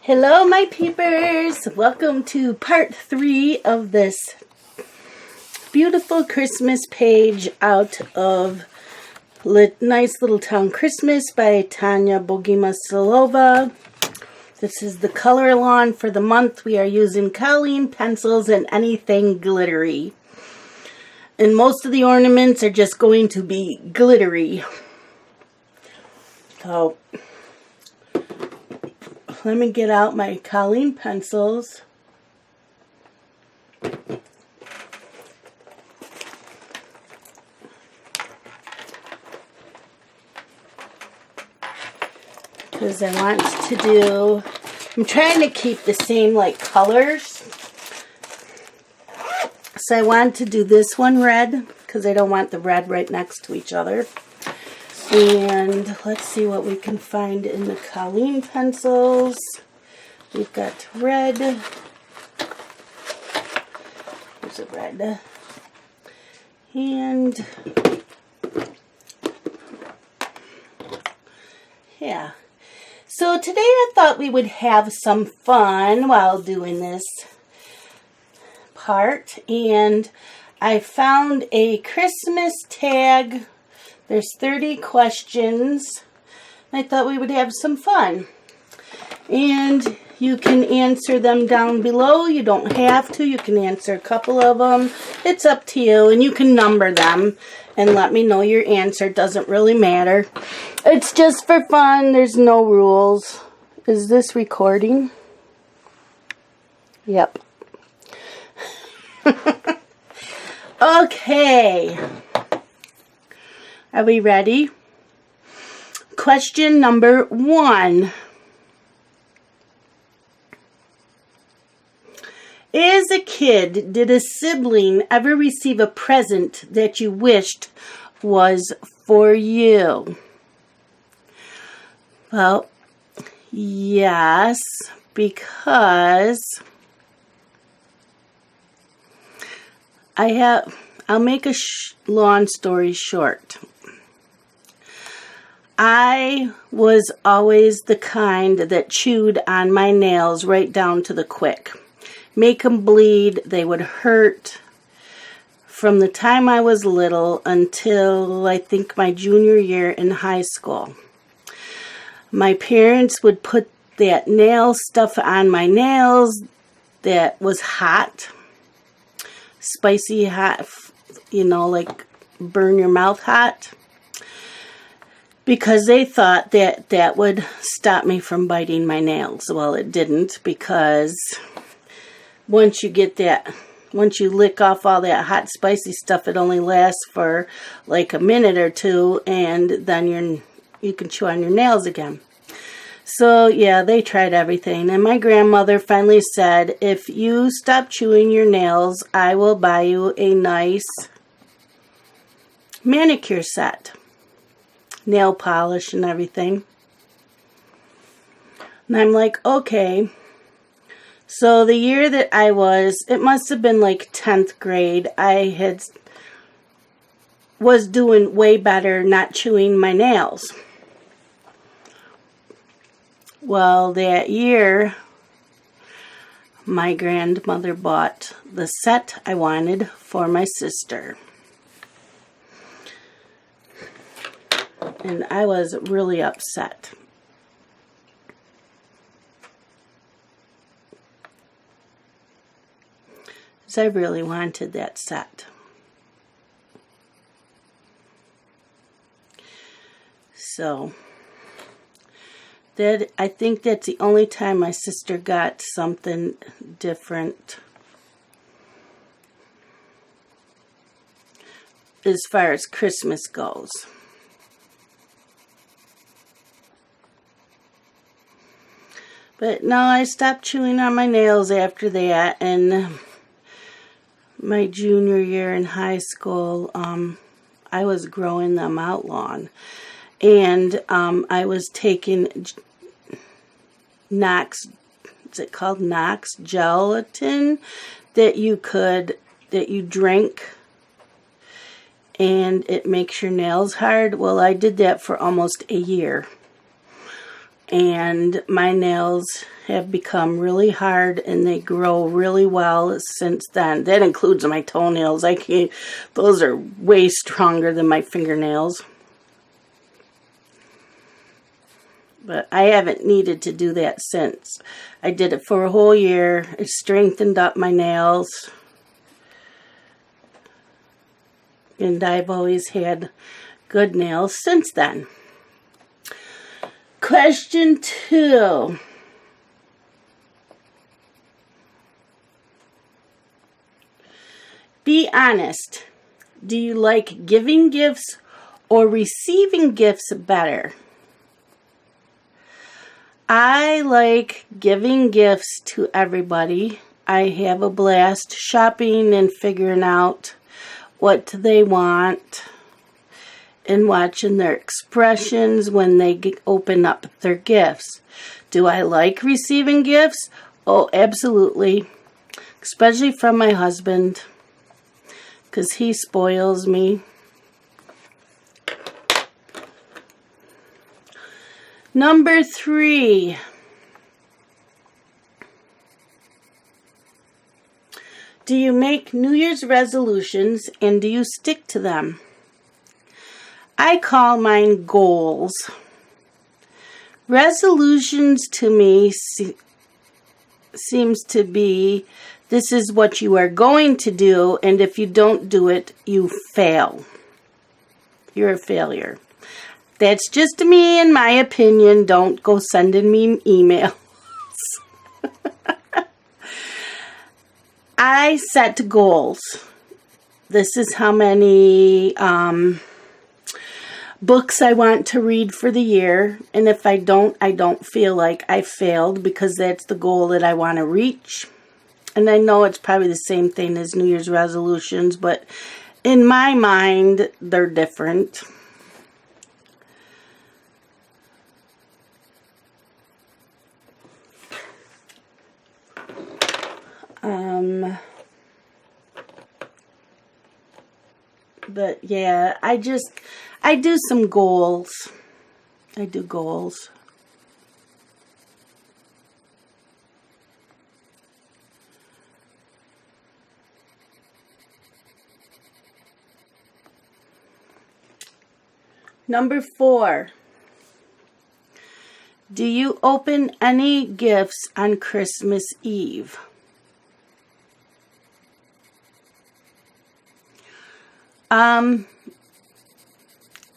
Hello, my peepers! Welcome to part 3 of this beautiful Christmas page out of Nice Little Town Christmas by Tanya Bogimasilova. This is the color lawn for the month. We are using Colleen pencils and anything glittery. And most of the ornaments are just going to be glittery. So let me get out my Colleen pencils. Because I want to do, I'm trying to keep the same like colors. So I want to do this one red because I don't want the red right next to each other. And let's see what we can find in the Colleen pencils. We've got red. Here's a red. And yeah. So today I thought we would have some fun while doing this part. And I found a Christmas tag. There's 30 questions. I thought we would have some fun. And you can answer them down below. You don't have to. You can answer a couple of them. It's up to you. And you can number them and let me know your answer. It doesn't really matter. It's just for fun. There's no rules. Is this recording? Yep. Okay. Are we ready? Question number 1. As a kid, did a sibling ever receive a present that you wished was for you? Well, yes, because I'll make a long story short. I was always the kind that chewed on my nails right down to the quick. Make them bleed. They would hurt from the time I was little until I think my junior year in high school. My parents would put that nail stuff on my nails that was hot, spicy hot, you know, like burn your mouth hot. Because they thought that that would stop me from biting my nails. Well, it didn't, because once you lick off all that hot, spicy stuff, it only lasts for like a minute or two, and then you can chew on your nails again. So, yeah, they tried everything. And my grandmother finally said, if you stop chewing your nails, I will buy you a nice manicure set. Nail polish and everything. And I'm like, okay. So the year that it must have been like 10th grade, I was doing way better not chewing my nails. Well, that year, my grandmother bought the set I wanted for my sister. And I was really upset. Because I really wanted that set. So, I think that's the only time my sister got something different as far as Christmas goes. But no, I stopped chewing on my nails after that, and my junior year in high school, I was growing them out long. And I was taking Knox, is it called Knox gelatin, that you drink, and it makes your nails hard. Well, I did that for almost a year. and my nails have become really hard and they grow really well since then. That includes my toenails. Those are way stronger than my fingernails. But I haven't needed to do that since. I did it for a whole year. It strengthened up my nails. And I've always had good nails since then. Question 2. Be honest. Do you like giving gifts or receiving gifts better? I like giving gifts to everybody. I have a blast shopping and figuring out what they want and watching their expressions when they open up their gifts. Do I like receiving gifts? Oh, absolutely. Especially from my husband, because he spoils me. Number 3. Do you make New Year's resolutions and do you stick to them? I call mine goals. Resolutions to me seems to be, this is what you are going to do, and if you don't do it, you fail. You're a failure. That's just me and my opinion. Don't go sending me emails. I set goals. This is how many books I want to read for the year. And if I don't feel like I failed, because that's the goal that I want to reach. And I know it's probably the same thing as New Year's resolutions, but in my mind, they're different. But yeah, I do some goals. I do goals. Number 4. Do you open any gifts on Christmas Eve?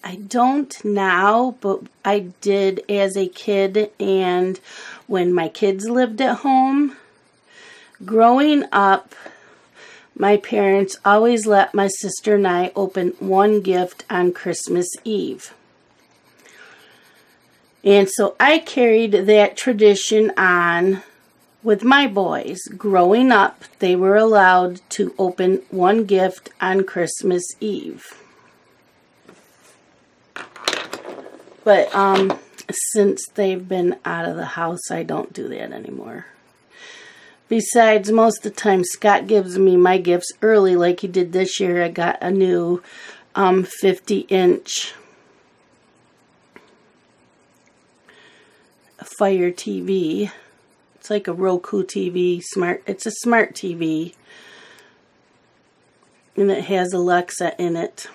I don't now, but I did as a kid and when my kids lived at home. Growing up, my parents always let my sister and I open one gift on Christmas Eve. And so I carried that tradition on with my boys. Growing up, they were allowed to open one gift on Christmas Eve. But since they've been out of the house, I don't do that anymore. Besides, most of the time, Scott gives me my gifts early, like he did this year. I got a new 50-inch Fire TV. It's like a Roku TV, it's a smart TV. And it has Alexa in it.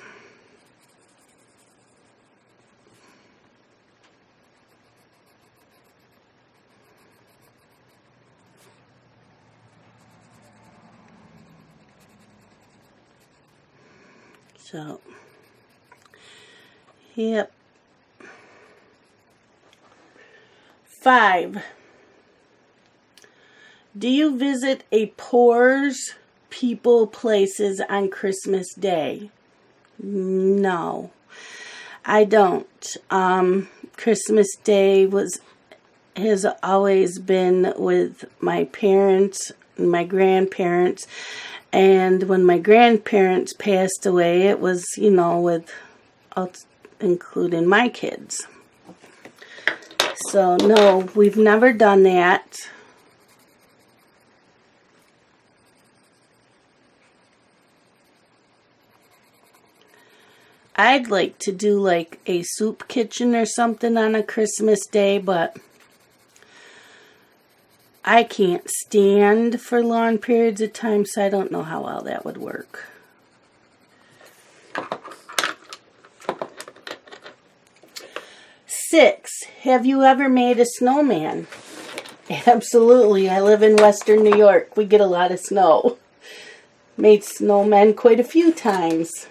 So, yep. 5. Do you visit a poor people places on Christmas Day? No, I don't. Christmas Day has always been with my parents and my grandparents. And when my grandparents passed away, it was, with including my kids. So, no, we've never done that. I'd like to do like a soup kitchen or something on a Christmas day, but I can't stand for long periods of time, so I don't know how well that would work. Six, have you ever made a snowman? Absolutely. I live in Western New York. We get a lot of snow. Made snowmen quite a few times.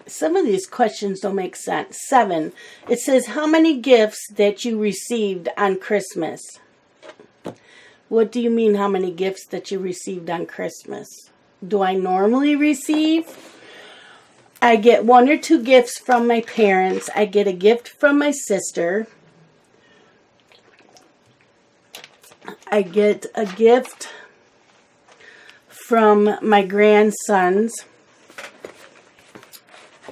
Some of these questions don't make sense. 7, it says how many gifts that you received on Christmas? What do you mean how many gifts that you received on Christmas? Do I normally receive? I get 1 or 2 gifts from my parents. I get a gift from my sister. I get a gift from my grandsons.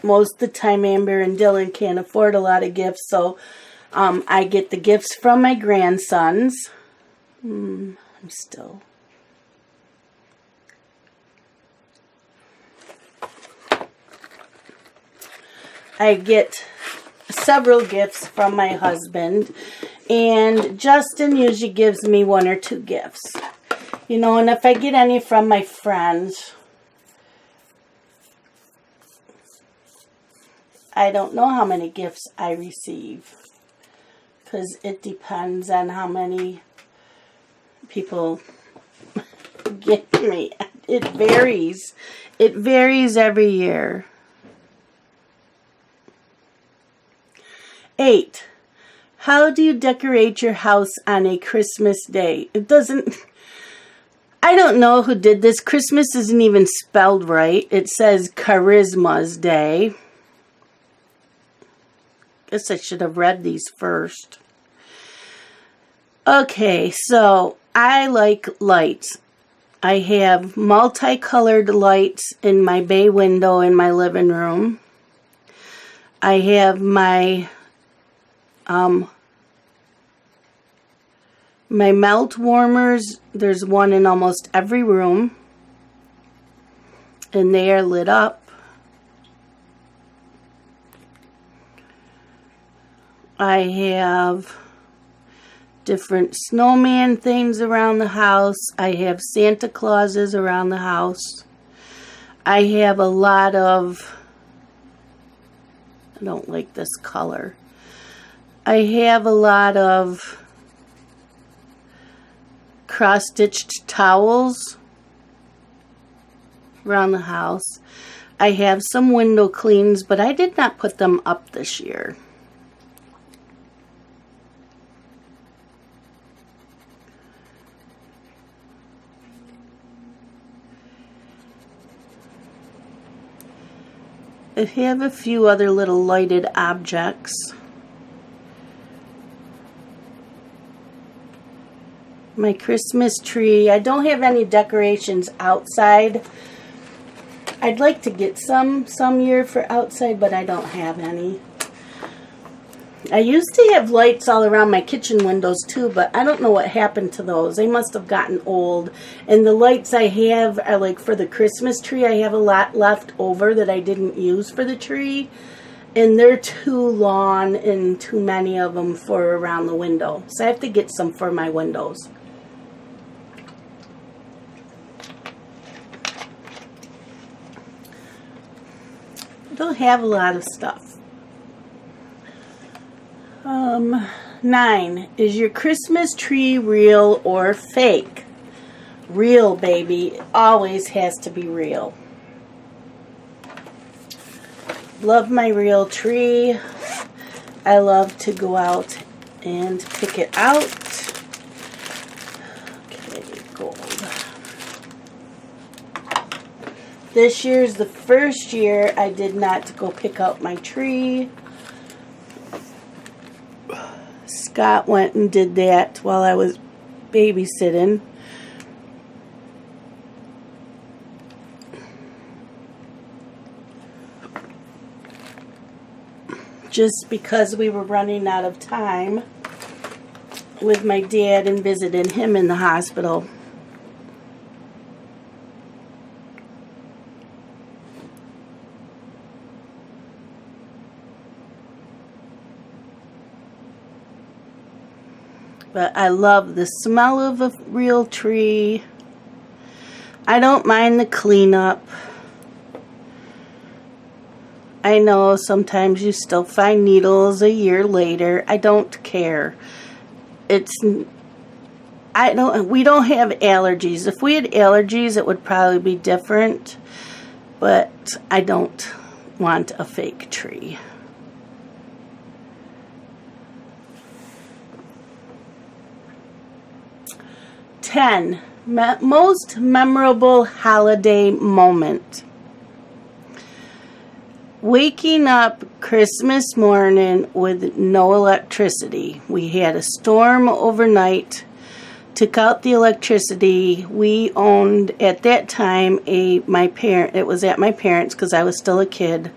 Most of the time, Amber and Dylan can't afford a lot of gifts, so I get the gifts from my grandsons. I get several gifts from my husband, and Justin usually gives me 1 or 2 gifts. You know, and if I get any from my friends, I don't know how many gifts I receive, because it depends on how many people get me. It varies. It varies every year. 8, how do you decorate your house on a Christmas day? It doesn't... I don't know who did this. Christmas isn't even spelled right. It says Charisma's Day. Guess I should have read these first. Okay, so I like lights. I have multicolored lights in my bay window in my living room. I have my melt warmers. There's one in almost every room, and they are lit up. I have different snowman things around the house. I have Santa Clauses around the house. I have a lot of, I don't like this color. I have a lot of cross-stitched towels around the house. I have some window cleans, but I did not put them up this year. I have a few other little lighted objects. My Christmas tree. I don't have any decorations outside. I'd like to get some year for outside, but I don't have any. I used to have lights all around my kitchen windows too, but I don't know what happened to those. They must have gotten old. And the lights I have are like for the Christmas tree. I have a lot left over that I didn't use for the tree. And they're too long and too many of them for around the window. So I have to get some for my windows. I don't have a lot of stuff. 9, is your Christmas tree real or fake? Real, baby. It always has to be real. Love my real tree. I love to go out and pick it out. Okay, gold. This year's the first year I did not go pick out my tree. Scott went and did that while I was babysitting. Just because we were running out of time. with my dad and visited him in the hospital. But I love the smell of a real tree. I don't mind the cleanup. I know sometimes you still find needles a year later. I don't care. We don't have allergies. If we had allergies, it would probably be different. But I don't want a fake tree. Most memorable holiday moment. Waking up Christmas morning with no electricity. We had a storm overnight, took out the electricity. We owned, at that time, it was at my parents' because I was still a kid.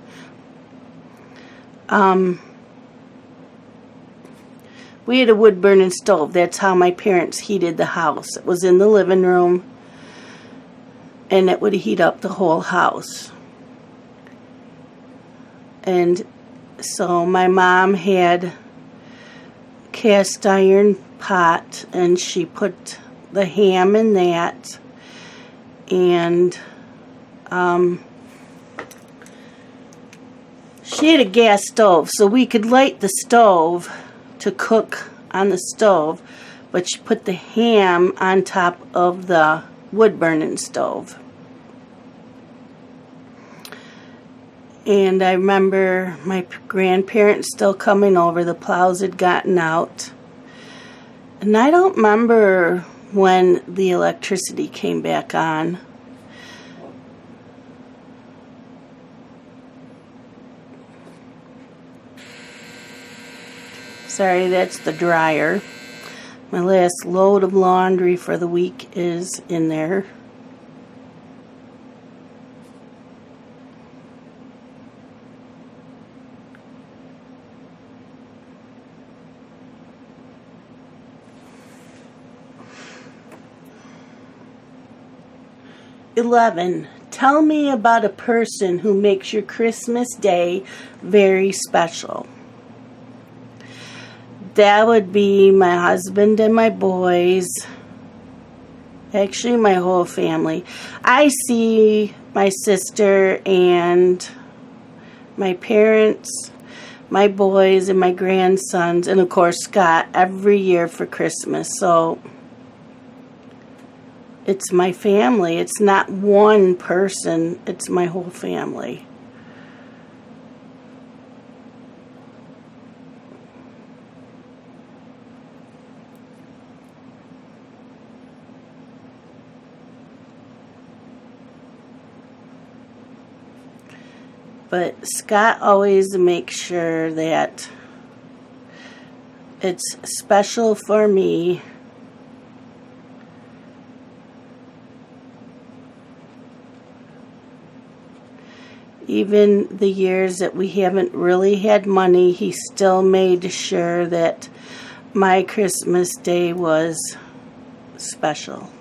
We had a wood-burning stove. That's how my parents heated the house. It was in the living room, and it would heat up the whole house. And so my mom had a cast iron pot, and she put the ham in that, and she had a gas stove, so we could light the stove to cook on the stove, but she put the ham on top of the wood-burning stove. And I remember my grandparents still coming over. The plows had gotten out. And I don't remember when the electricity came back on. Sorry, that's the dryer. My last load of laundry for the week is in there. Tell me about a person who makes your Christmas day very special. That would be my husband and my boys. Actually, my whole family. I see my sister and my parents, my boys, and my grandsons, and of course Scott every year for Christmas. So it's my family. It's not one person. It's my whole family. But Scott always makes sure that it's special for me. Even the years that we haven't really had money, he still made sure that my Christmas day was special.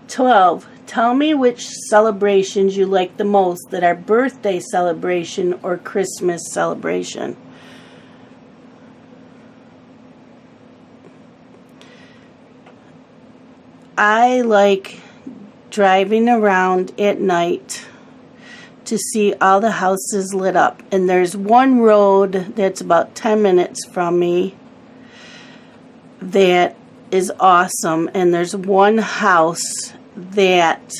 12. Tell me which celebrations you like the most that are birthday celebration or Christmas celebration. I like driving around at night to see all the houses lit up. And there's one road that's about 10 minutes from me that is awesome. And there's one house that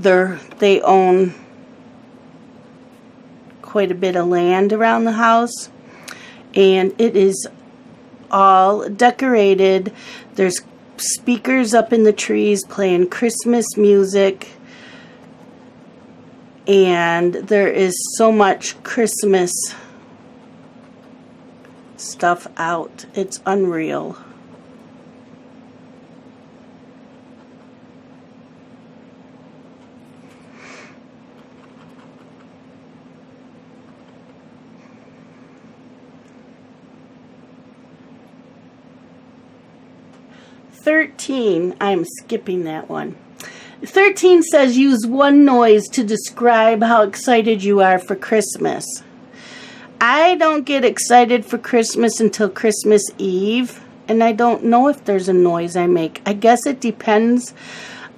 they own quite a bit of land around the house, and it is all decorated. There's speakers up in the trees playing Christmas music, and there is so much Christmas stuff out. It's unreal. 13, I'm skipping that one. 13 says use one noise to describe how excited you are for Christmas. I don't get excited for Christmas until Christmas Eve, and I don't know if there's a noise I make. I guess it depends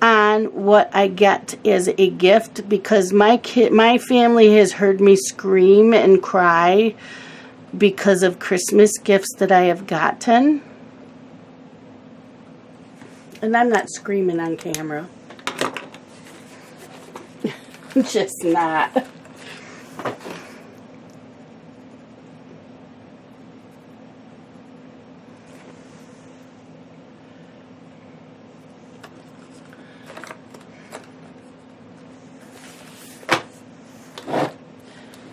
on what I get as a gift, because my family has heard me scream and cry because of Christmas gifts that I have gotten. And I'm not screaming on camera. Just not.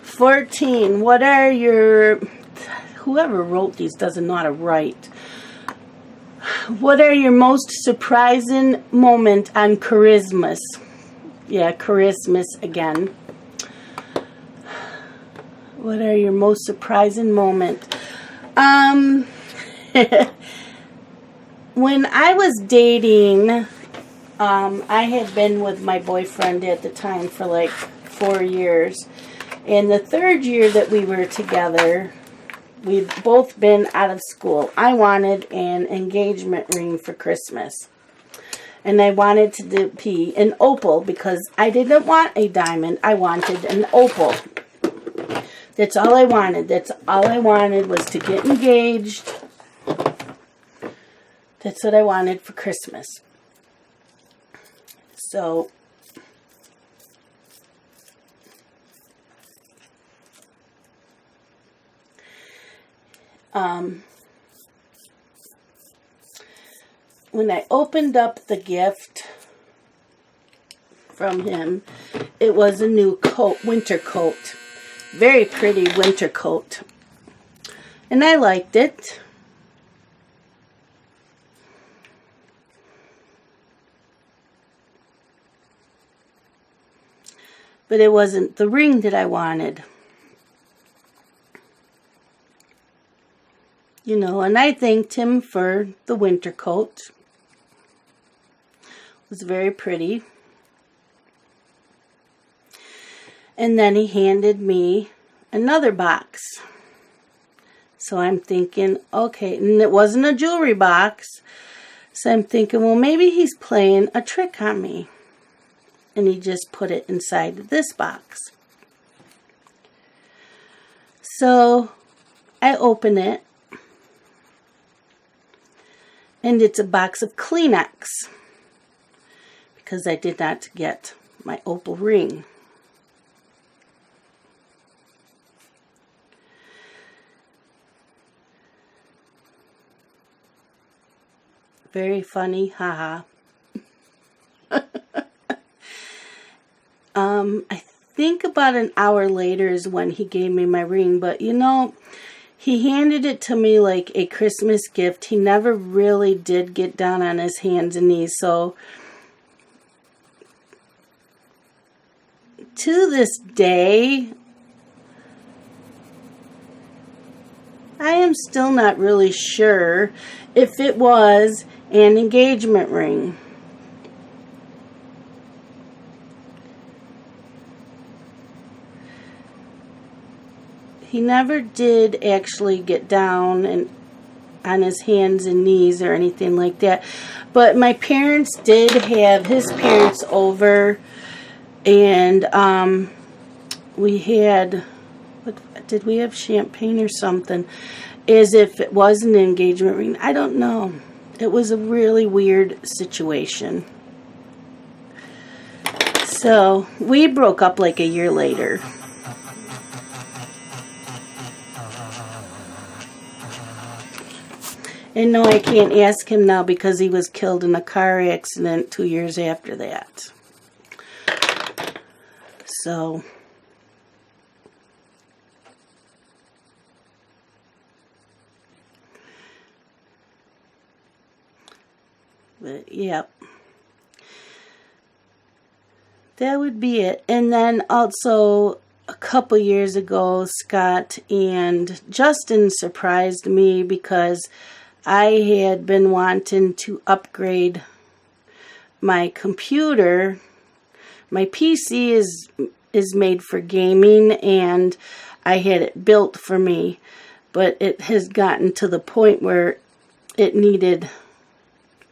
$14. What are your... Whoever wrote these doesn't know how to write. What are your most surprising moment on Christmas? Yeah, Christmas again. What are your most surprising moment? When I was dating, I had been with my boyfriend at the time for like 4 years. And the third year that we were together, we'd both been out of school. I wanted an engagement ring for Christmas. And I wanted to be an opal because I didn't want a diamond. I wanted an opal. That's all I wanted. That's all I wanted was to get engaged. That's what I wanted for Christmas. So... when I opened up the gift from him, it was a new coat, winter coat. Very pretty winter coat. And I liked it. But it wasn't the ring that I wanted. You know, and I thanked him for the winter coat. It was very pretty. And then he handed me another box. So I'm thinking, okay, and it wasn't a jewelry box. So I'm thinking, well, maybe he's playing a trick on me. And he just put it inside this box. So I open it. And it's a box of Kleenex. Because I did not get my opal ring. Very funny, haha. I think about an hour later is when he gave me my ring, but you know, he handed it to me like a Christmas gift. He never really did get down on his hands and knees, so to this day, I am still not really sure if it was an engagement ring. He never did actually get down and on his hands and knees or anything like that. But my parents did have his parents over, and we had, what, did we have champagne or something? As if it was an engagement ring. I don't know. It was a really weird situation. So we broke up like a year later. And no, I can't ask him now because he was killed in a car accident 2 years after that. So, but yep. That would be it. And then also a couple years ago, Scott and Justin surprised me because I had been wanting to upgrade my computer. My PC is made for gaming, and I had it built for me, but it has gotten to the point where it needed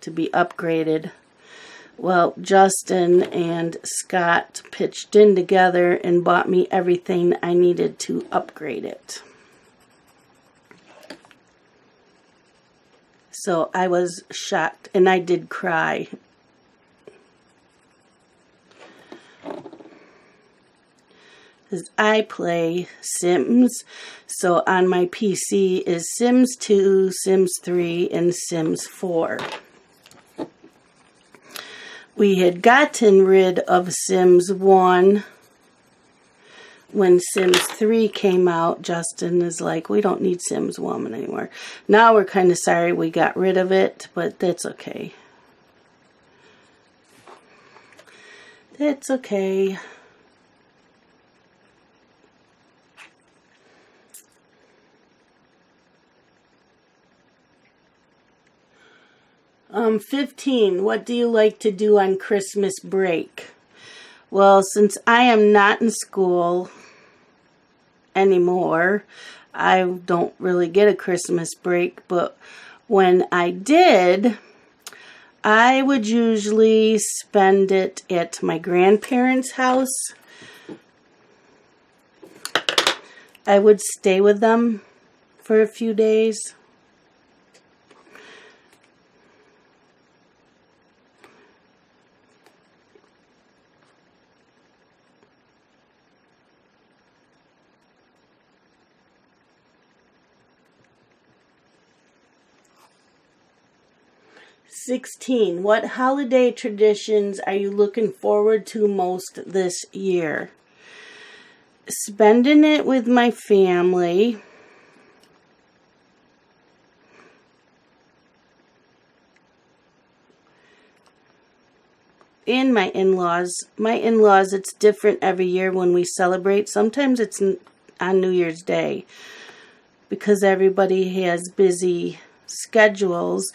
to be upgraded. Well, Justin and Scott pitched in together and bought me everything I needed to upgrade it. So I was shocked, and I did cry. Because I play Sims, so on my PC is Sims 2, Sims 3, and Sims 4. We had gotten rid of Sims 1 when Sims 3 came out. Justin is like, we don't need Sims 1 anymore. Now we're kind of sorry we got rid of it, but that's okay. That's okay. Um, 15. What do you like to do on Christmas break? Well, since I am not in school anymore, I don't really get a Christmas break, but when I did, I would usually spend it at my grandparents' house. I would stay with them for a few days. $16. What holiday traditions are you looking forward to most this year? Spending it with my family. And my in-laws. My in-laws, it's different every year when we celebrate. Sometimes it's on New Year's Day because everybody has busy schedules.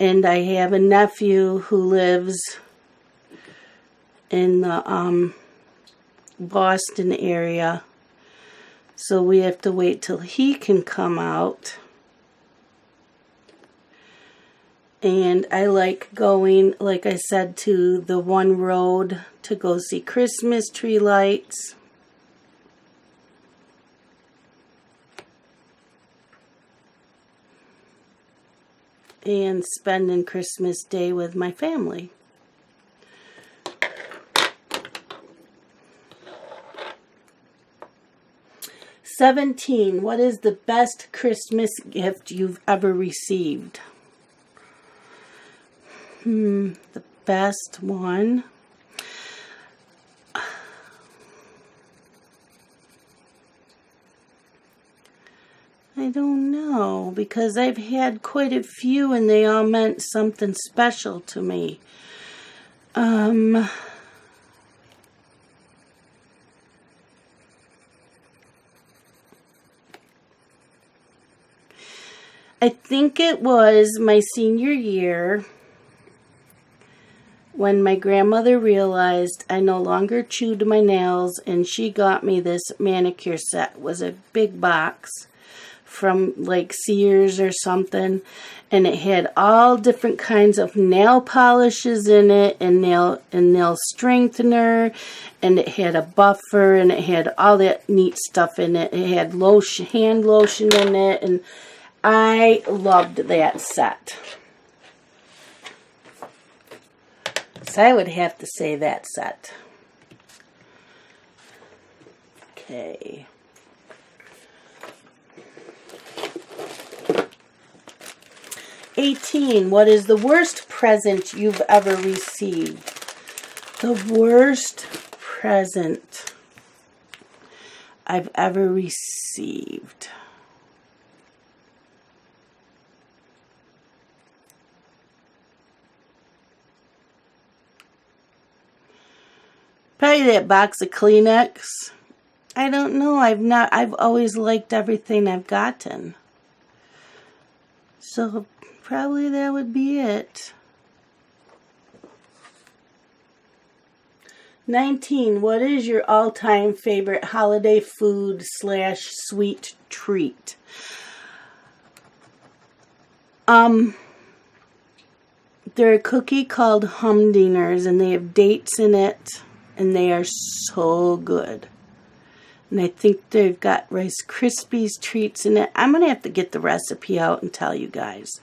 And I have a nephew who lives in the Boston area. So we have to wait till he can come out. And I like going, like I said, to the one road to go see Christmas tree lights. And spending Christmas Day with my family. $17. What is the best Christmas gift you've ever received? The best one. I don't know, because I've had quite a few and they all meant something special to me. I think it was my senior year when my grandmother realized I no longer chewed my nails, and she got me this manicure set. It was a big box from like Sears or something, and it had all different kinds of nail polishes in it, and nail strengthener, and it had a buffer, and it had all that neat stuff in it. It had lotion, hand lotion in it, and I loved that set. So I would have to say that set. Okay. $18. What is the worst present you've ever received? The worst present I've ever received. Probably that box of Kleenex. I don't know. I've always liked everything I've gotten. So probably that would be it. 19. What is your all-time favorite holiday food / sweet treat? They're a cookie called Humdingers, and they have dates in it, and they are so good. And I think they've got Rice Krispies treats in it. I'm going to have to get the recipe out and tell you guys.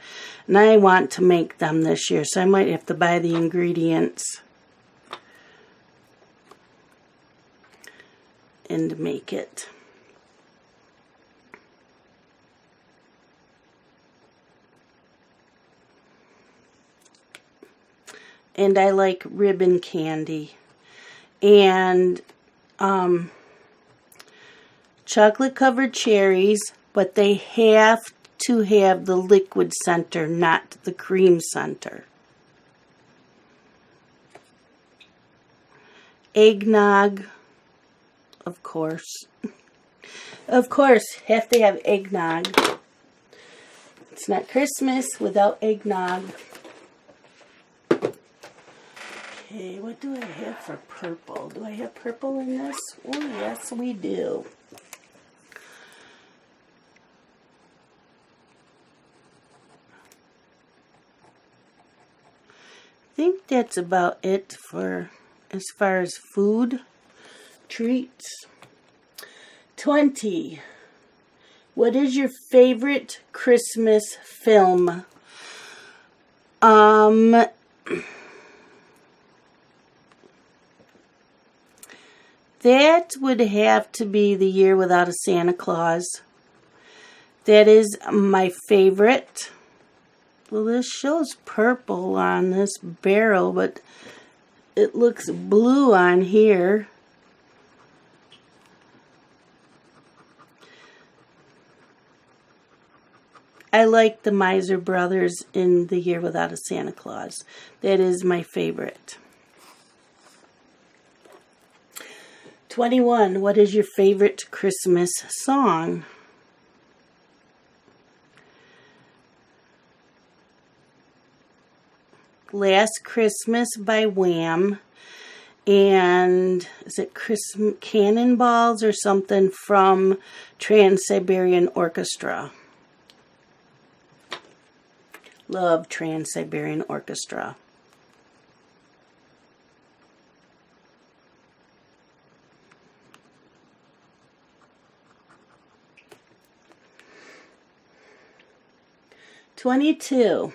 And I want to make them this year, so I might have to buy the ingredients and make it. And I like ribbon candy. And chocolate covered cherries, but they have to have the liquid center, not the cream center. Eggnog, of course. Of course, have to have eggnog. It's not Christmas without eggnog. Okay, what do I have for purple? Do I have purple in this? Oh, yes, we do. I think that's about it for as far as food treats. 20. What is your favorite Christmas film? That would have to be The Year Without a Santa Claus. That is my favorite. Well, this shows purple on this barrel, but it looks blue on here. I like the Miser Brothers in The Year Without a Santa Claus. That is my favorite. 21. What is your favorite Christmas song? Last Christmas by Wham. And is it Cannonballs or something from Trans-Siberian Orchestra? Love Trans-Siberian Orchestra. $22.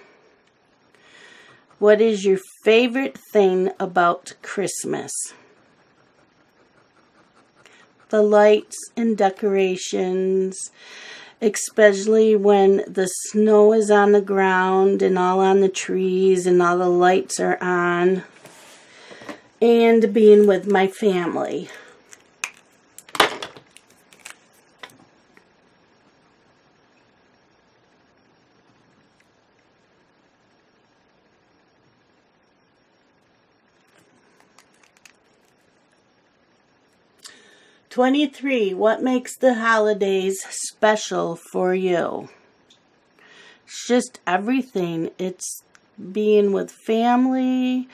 What is your favorite thing about Christmas? The lights and decorations, especially when the snow is on the ground and all on the trees and all the lights are on, and being with my family. $23. What makes the holidays special for you? It's just everything. It's being with family,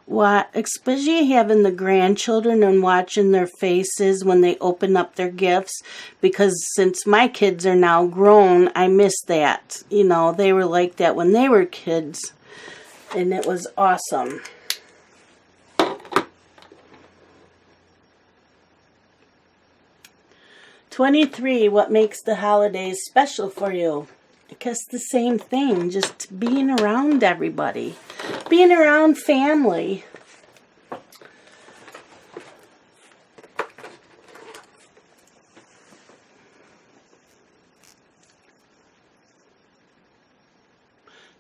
especially having the grandchildren and watching their faces when they open up their gifts, because since my kids are now grown, I miss that. You know, they were like that when they were kids, and it was awesome. 23. What makes the holidays special for you? I guess the same thing, just being around everybody, being around family.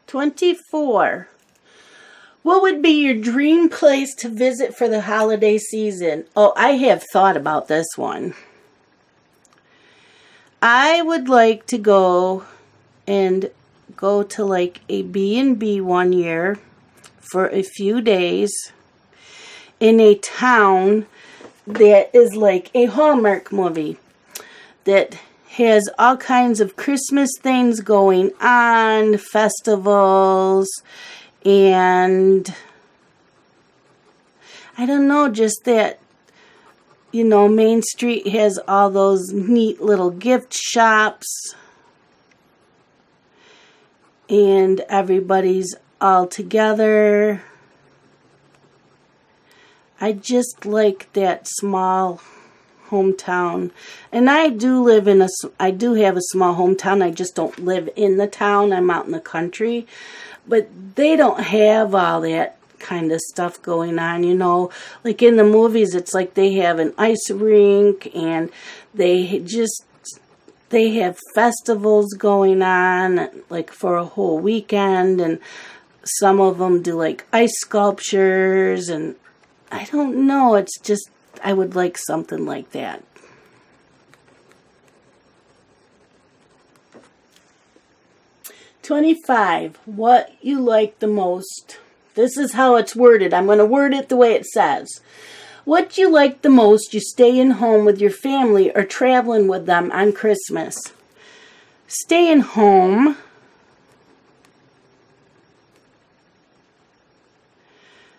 $24. What would be your dream place to visit for the holiday season? Oh, I have thought about this one. I would like to go to like a B&B one year for a few days in a town that is like a Hallmark movie, that has all kinds of Christmas things going on, festivals, and I don't know, just that, Main Street has all those neat little gift shops, and everybody's all together. I just like that small hometown. And I do have a small hometown. I just don't live in the town. I'm out in the country. But they don't have all that kind of stuff going on, Like in the movies, it's like they have an ice rink and they have festivals going on like for a whole weekend, and some of them do like ice sculptures, and I don't know, it's just, I would like something like that. $25. What you like the most? This is how it's worded. I'm going to word it the way it says. What you like the most, you staying home with your family or traveling with them on Christmas? Staying home.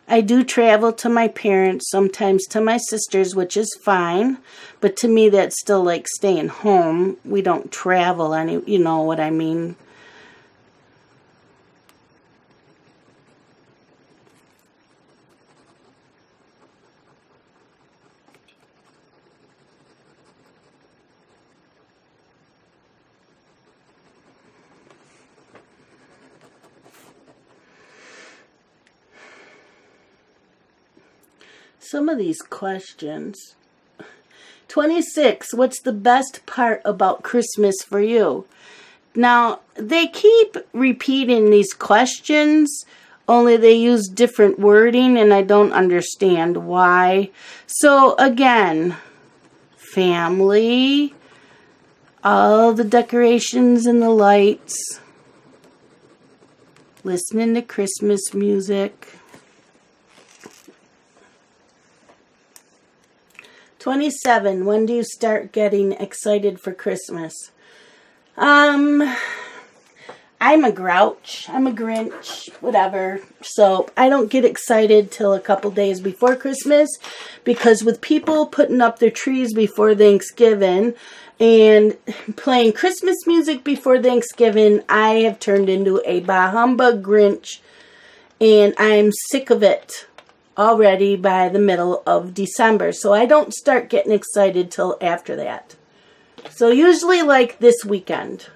I do travel to my parents, sometimes to my sisters, which is fine. But to me, that's still like staying home. We don't travel any, you know what I mean. Some of these questions. 26. What's the best part about Christmas for you? Now, they keep repeating these questions, only they use different wording, and I don't understand why. So, again, family, all the decorations and the lights, listening to Christmas music. 27. When do you start getting excited for Christmas? I'm a grouch. I'm a Grinch. Whatever. So I don't get excited till a couple days before Christmas, because with people putting up their trees before Thanksgiving and playing Christmas music before Thanksgiving, I have turned into a bah humbug Grinch, and I'm sick of it already by the middle of December. So I don't start getting excited till after that. So usually like this weekend.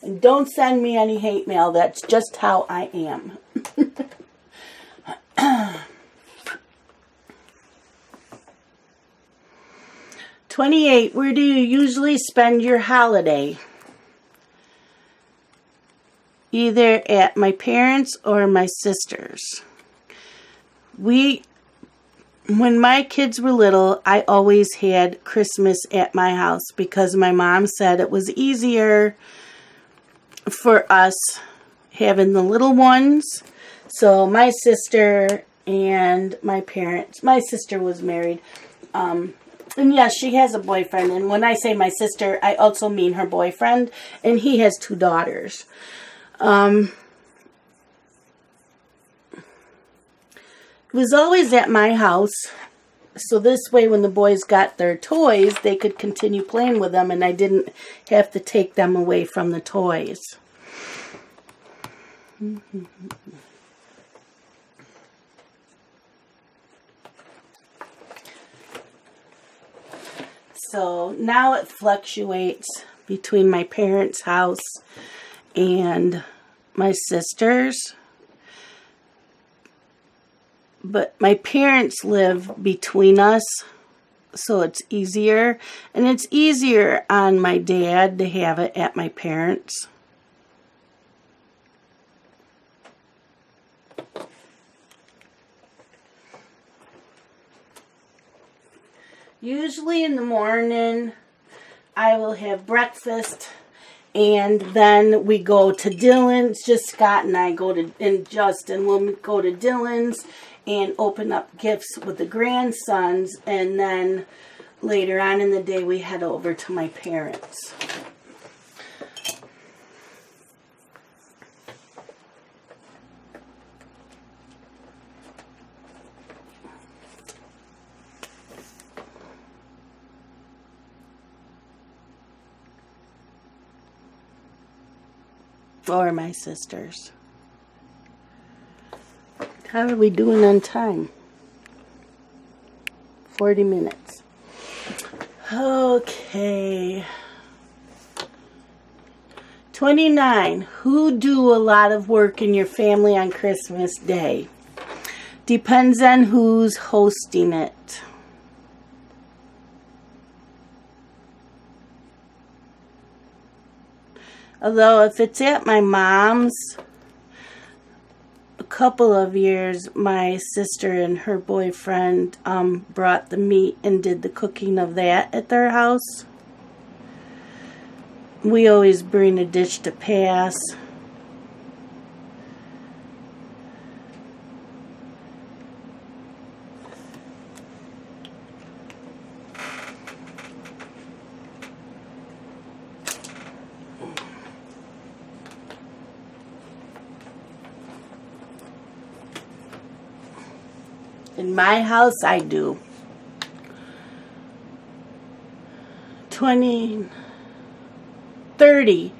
And don't send me any hate mail. That's just how I am. 28. Where do you usually spend your holiday? Either at my parents' or my sister's. When my kids were little, I always had Christmas at my house because my mom said it was easier for us having the little ones. So my sister and my parents, my sister was married. And yes, she has a boyfriend. And when I say my sister, I also mean her boyfriend. And he has 2 daughters. It was always at my house, so this way when the boys got their toys, they could continue playing with them, and I didn't have to take them away from the toys. So now it fluctuates between my parents' house and my sister's. But my parents live between us, so it's easier. And it's easier on my dad to have it at my parents'. Usually in the morning, I will have breakfast And then we go to Dylan's. Just Scott and I and Justin will go to Dylan's and open up gifts with the grandsons. And then later on in the day, we head over to my parents'. Or my sisters. How are we doing on time? 40 minutes. Okay. 29. Who do a lot of work in your family on Christmas Day? Depends on who's hosting it. Although if it's at my mom's, a couple of years, my sister and her boyfriend brought the meat and did the cooking of that at their house. We always bring a dish to pass. In my house, I do. 30.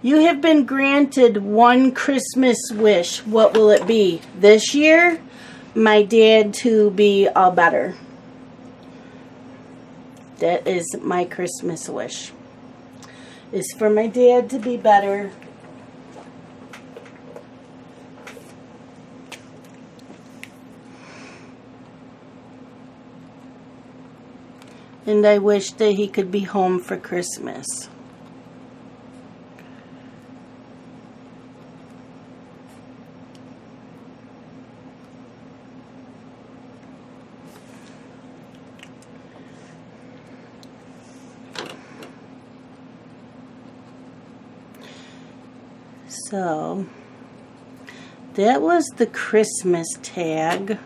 You have been granted one Christmas wish. What will it be? This year, my dad to be all better. That is my Christmas wish. Is for my dad to be better. And I wish that he could be home for Christmas. So, that was the Christmas tag.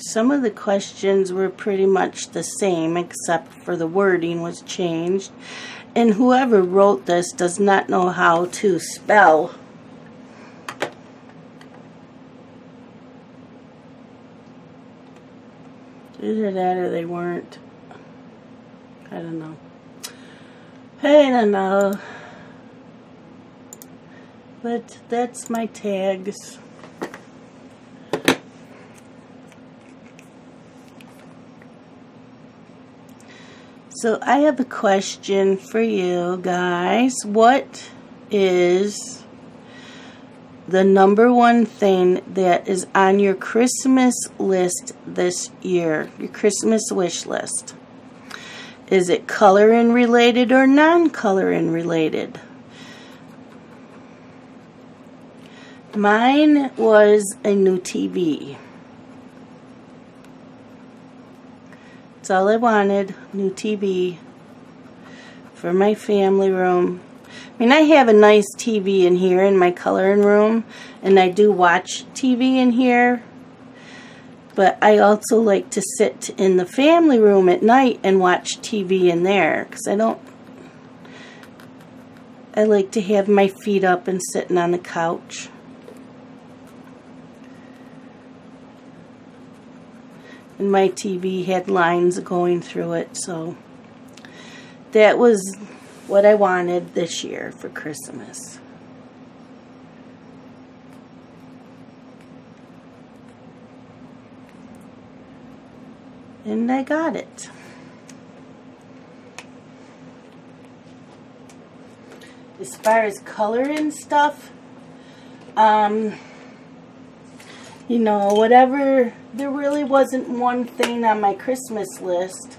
Some of the questions were pretty much the same, except for the wording was changed. And whoever wrote this does not know how to spell. Either that or they weren't. I don't know. I don't know. But that's my tags. So I have a question for you guys. What is the number one thing that is on your Christmas list this year? Your Christmas wish list. Is it coloring related or non-coloring related? Mine was a new TV. That's all I wanted, new TV for my family room. I mean, I have a nice TV in here in my coloring room, and I do watch TV in here, but I also like to sit in the family room at night and watch TV in there, because I like to have my feet up and sitting on the couch. And my TV had lines going through it, so that was what I wanted this year for Christmas. And I got it. As far as coloring stuff, You know, whatever, there really wasn't one thing on my Christmas list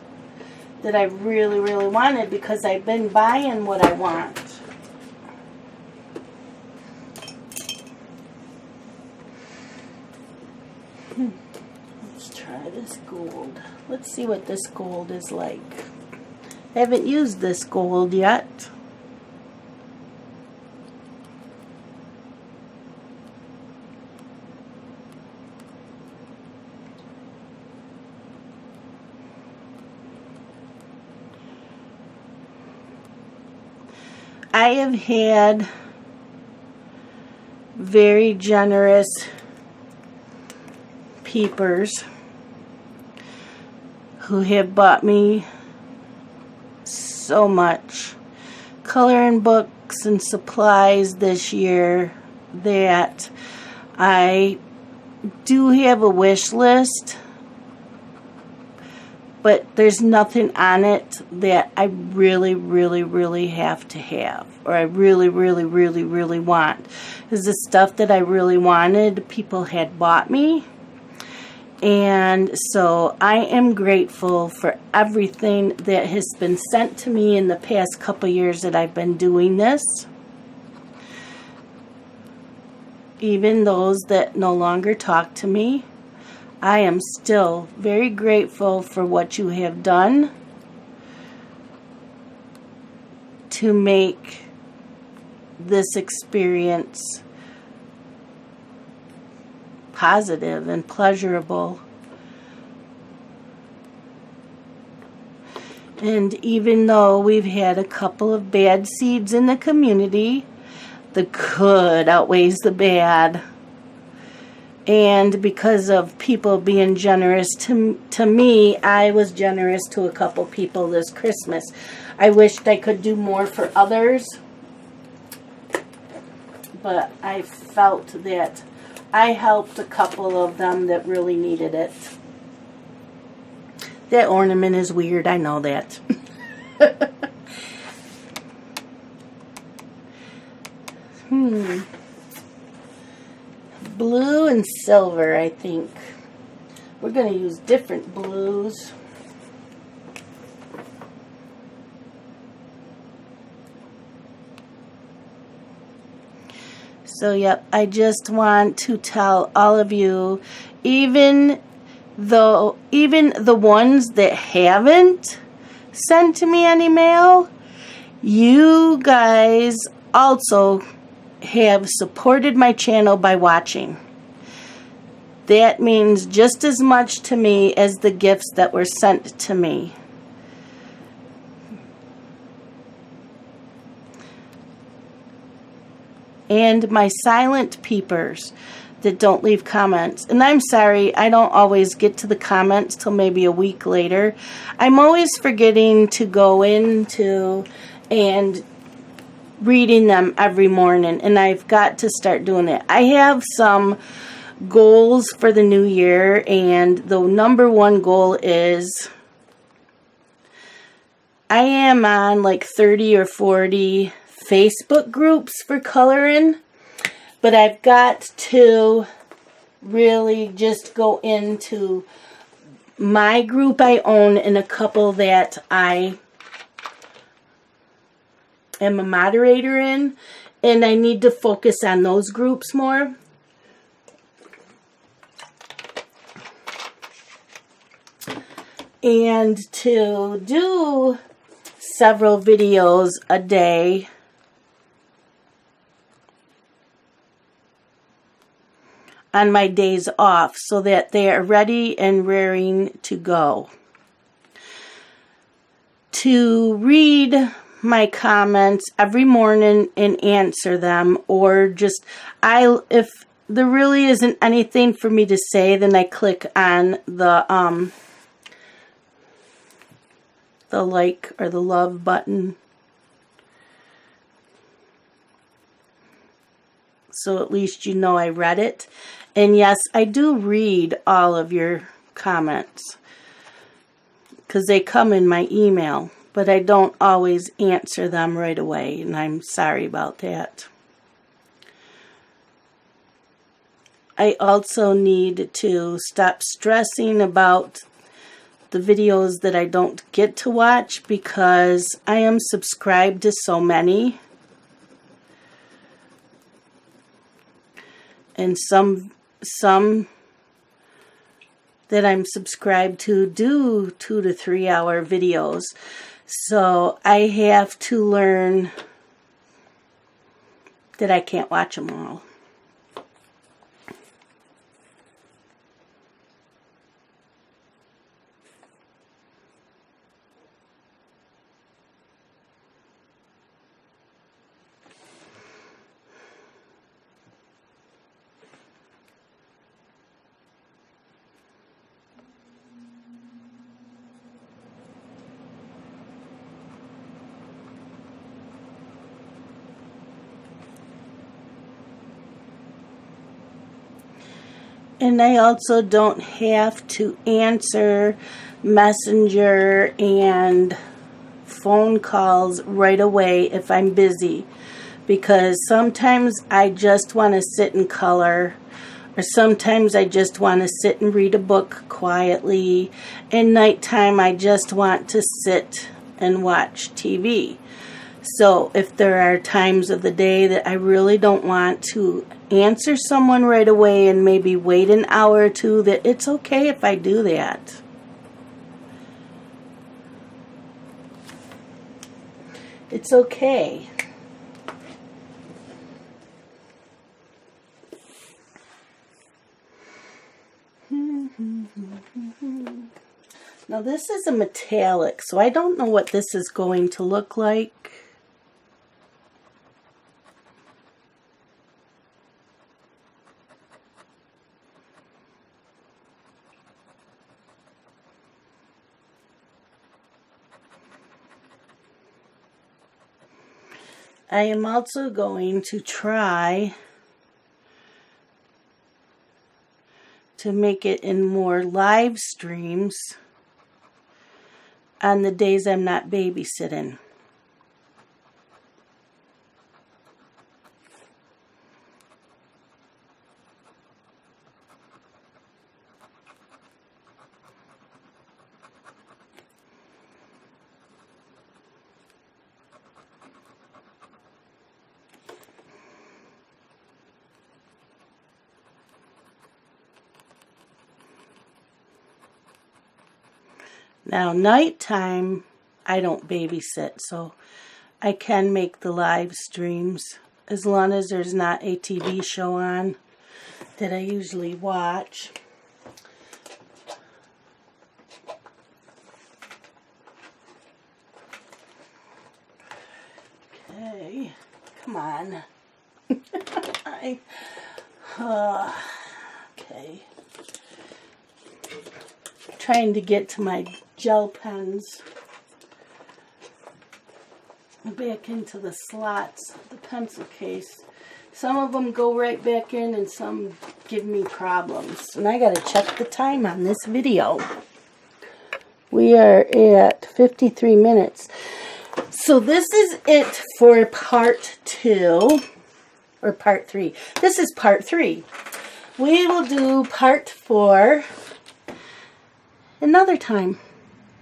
that I really, really wanted because I've been buying what I want. Let's try this gold. Let's see what this gold is like. I haven't used this gold yet. I have had very generous peepers who have bought me so much coloring books and supplies this year that I do have a wish list, but there's nothing on it that I really, really, really have to have, or I really, really, really, really want. Because the stuff that I really wanted, people had bought me. And so I am grateful for everything that has been sent to me in the past couple years that I've been doing this. Even those that no longer talk to me, I am still very grateful for what you have done to make this experience positive and pleasurable. And even though we've had a couple of bad seeds in the community, the good outweighs the bad. And because of people being generous to me, I was generous to a couple people this Christmas. I wished I could do more for others, but I felt that I helped a couple of them that really needed it. That ornament is weird, I know that. Blue and silver, I think. We're going to use different blues. So, yep, I just want to tell all of you, even the ones that haven't sent to me any mail, you guys also have supported my channel by watching. That means just as much to me as the gifts that were sent to me. And my silent peepers that don't leave comments. And I'm sorry, I don't always get to the comments till maybe a week later. I'm always forgetting to go into and reading them every morning, and I've got to start doing it. I have some goals for the new year, and the number one goal is I am on like 30 or 40 Facebook groups for coloring, but I've got to really just go into my group I own and a couple that I am a moderator in, and I need to focus on those groups more. And to do several videos a day on my days off so that they are ready and raring to go. To read my comments every morning and answer them, or just if there really isn't anything for me to say, then I click on the like or the love button, so at least you know I read it. And yes, I do read all of your comments because they come in my email, but I don't always answer them right away, and I'm sorry about that. I also need to stop stressing about the videos that I don't get to watch because I am subscribed to so many. And some that I'm subscribed to do 2 to 3 hour videos. So I have to learn that I can't watch them all. And I also don't have to answer Messenger and phone calls right away if I'm busy, because sometimes I just want to sit and color, or sometimes I just want to sit and read a book quietly. And nighttime I just want to sit and watch TV. So if there are times of the day that I really don't want to answer someone right away and maybe wait an hour or two, that it's okay if I do that. It's okay. Now this is a metallic, so I don't know what this is going to look like. I am also going to try to make it in more live streams on the days I'm not babysitting. Now, nighttime, I don't babysit, so I can make the live streams as long as there's not a TV show on that I usually watch. Okay, come on. Okay. Trying to get to my gel pens back into the slots of the pencil case. Some of them go right back in and some give me problems. And I gotta check the time on this video. We are at 53 minutes. So this is it for part 2, or part 3. This is part 3. We will do part 4 another time,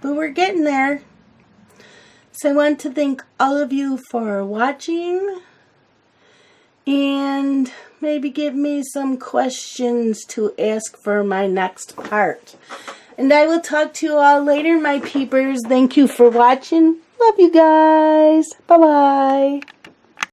but we're getting there. So I want to thank all of you for watching, and maybe give me some questions to ask for my next part. And I will talk to you all later, my peepers. Thank you for watching. Love you guys. Bye-bye.